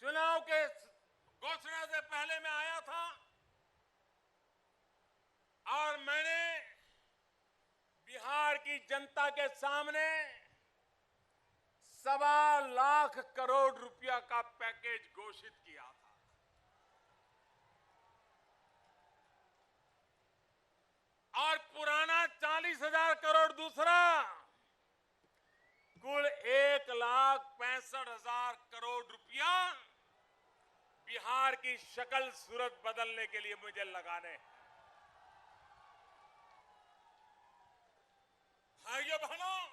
चुनाव के घोषणा से पहले मैं आया था और मैंने बिहार की जनता के सामने 1.25 करोड़ रुपया का पैकेज घोषित किया था। और पुराना 40,000 करोड़ दूसरा, कुल 1,65,000 करोड़ रुपया बिहार की शक्ल सूरत बदलने के लिए मुझे लगाने हैं। भाइयों बहनों,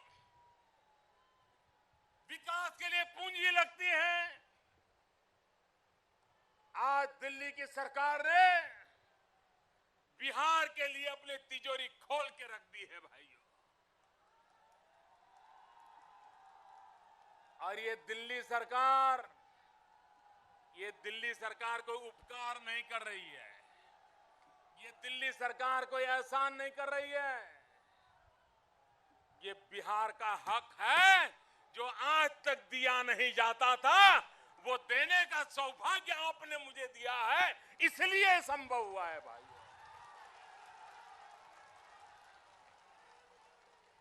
विकास के लिए पूंजी लगती है। आज दिल्ली की सरकार ने बिहार के लिए अपनी तिजोरी खोल के रख दी है भाइयों। और ये दिल्ली सरकार कोई उपकार नहीं कर रही है। ये दिल्ली सरकार कोई एहसान नहीं कर रही है। ये बिहार का हक है जो आज तक दिया नहीं जाता था, वो देने का सौभाग्य आपने मुझे दिया है, इसलिए संभव हुआ है भाइयों।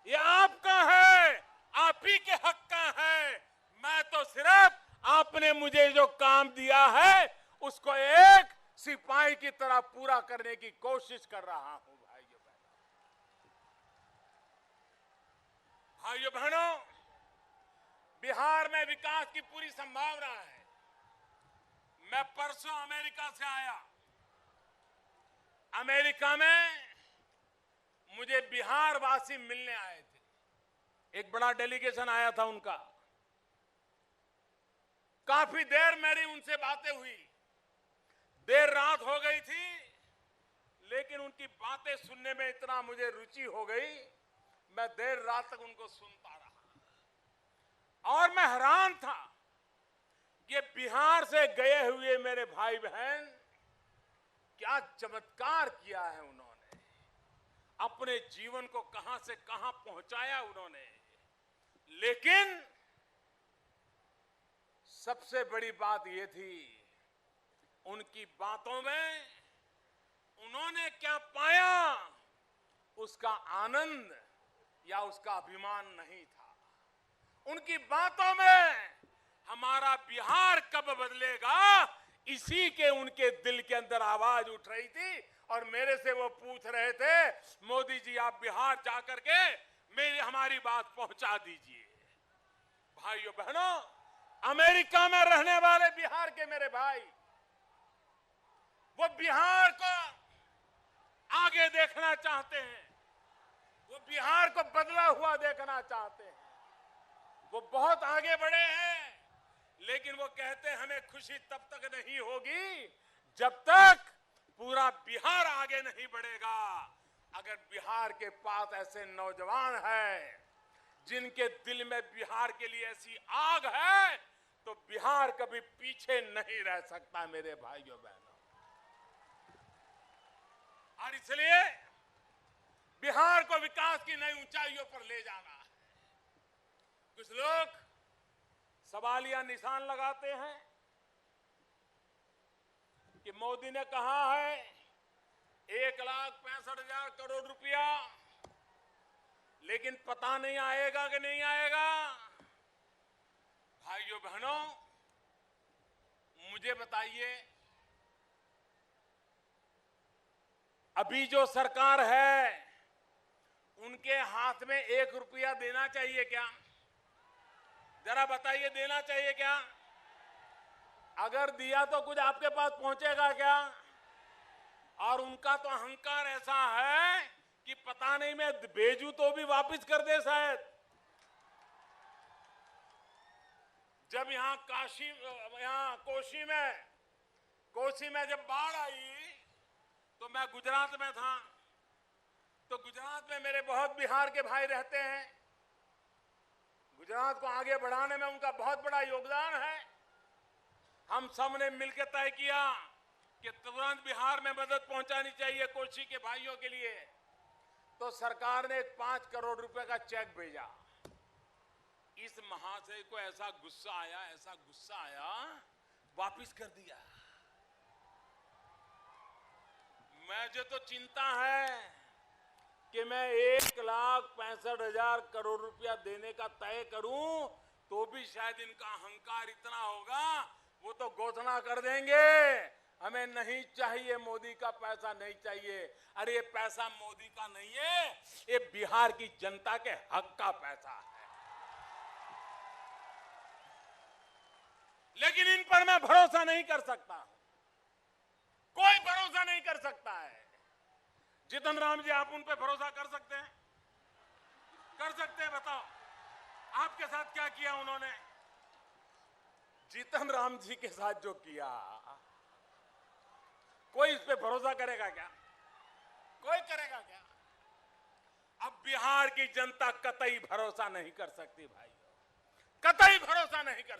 ये आपका है, आप ही के हक का है। मैं तो सिर्फ आपने मुझे जो काम दिया है उसको एक सिपाही की तरह पूरा करने की कोशिश कर रहा हूं भाइयों बहनों। बिहार में विकास की पूरी संभावना है। मैं परसों अमेरिका से आया। अमेरिका में मुझे बिहार वासी मिलने आए थे। एक बड़ा डेलीगेशन आया था उनका। काफी देर मेरी उनसे बातें हुई। देर रात हो गई थी, लेकिन उनकी बातें सुनने में इतना मुझे रुचि हो गई, मैं देर रात तक उनको सुनता रहा। और मैं हैरान था कि बिहार से गए हुए मेरे भाई बहन क्या चमत्कार किया है उन्होंने। अपने जीवन को कहां से कहां पहुंचाया उन्होंने। लेकिन सबसे बड़ी बात यह थी, उनकी बातों में उन्होंने क्या पाया उसका आनंद या उसका अभिमान नहीं था। उनकी बातों में हमारा बिहार कब बदलेगा, इसी के उनके दिल के अंदर आवाज उठ रही थी। और मेरे से वो पूछ रहे थे, मोदी जी आप बिहार जाकर के हमारी बात पहुंचा दीजिए। भाइयों बहनों, अमेरिका में रहने वाले बिहार के मेरे भाई, वो बिहार को आगे देखना चाहते हैं। वो बिहार को बदला हुआ देखना चाहते हैं। वो बहुत आगे बढ़े हैं, लेकिन वो कहते हैं हमें खुशी तब तक नहीं होगी जब तक पूरा बिहार आगे नहीं बढ़ेगा। अगर बिहार के पास ऐसे नौजवान हैं जिनके दिल में बिहार के लिए ऐसी आग है, तो बिहार कभी पीछे नहीं रह सकता मेरे भाइयों बहनों। और इसलिए बिहार को विकास की नई ऊंचाइयों पर ले जाना है। कुछ लोग सवालिया निशान लगाते हैं कि मोदी ने कहा है 1,65,000 करोड़ रुपया, लेकिन पता नहीं आएगा कि नहीं आएगा। भाइयों बहनों, मुझे बताइए, अभी जो सरकार है उनके हाथ में 1 रुपया देना चाहिए क्या? जरा बताइए, देना चाहिए क्या? अगर दिया तो कुछ आपके पास पहुंचेगा क्या? और उनका तो अहंकार ऐसा है कि पता नहीं मैं भेजूं तो भी वापस कर दे शायद। जब यहां कोसी में जब बाढ़ आई तो मैं गुजरात में था। तो गुजरात में मेरे बहुत बिहार के भाई रहते हैं। गुजरात को आगे बढ़ाने में उनका बहुत बड़ा योगदान है। हम सब ने मिलकर तय किया कि तुरंत बिहार में मदद पहुंचानी चाहिए कोसी के भाइयों के लिए। तो सरकार ने 5 करोड़ रुपए का चेक भेजा। इस महाशय को ऐसा गुस्सा आया वापिस कर दिया। मुझे तो चिंता है कि मैं 1,65,000 करोड़ रुपया देने का तय करूं तो भी शायद इनका अहंकार इतना होगा, वो तो घोषणा कर देंगे हमें नहीं चाहिए, मोदी का पैसा नहीं चाहिए। अरे ये पैसा मोदी का नहीं है, ये बिहार की जनता के हक का पैसा है। लेकिन इन पर मैं भरोसा नहीं कर सकता हूं, कोई भरोसा नहीं कर सकता है। जीतन राम जी, आप उन पर भरोसा कर सकते हैं? कर सकते हैं? बताओ आपके साथ क्या किया उन्होंने? जीतन राम जी के साथ जो किया, कोई इस पे भरोसा करेगा क्या? कोई करेगा क्या? अब बिहार की जनता कतई भरोसा नहीं कर सकती भाई, कतई भरोसा नहीं कर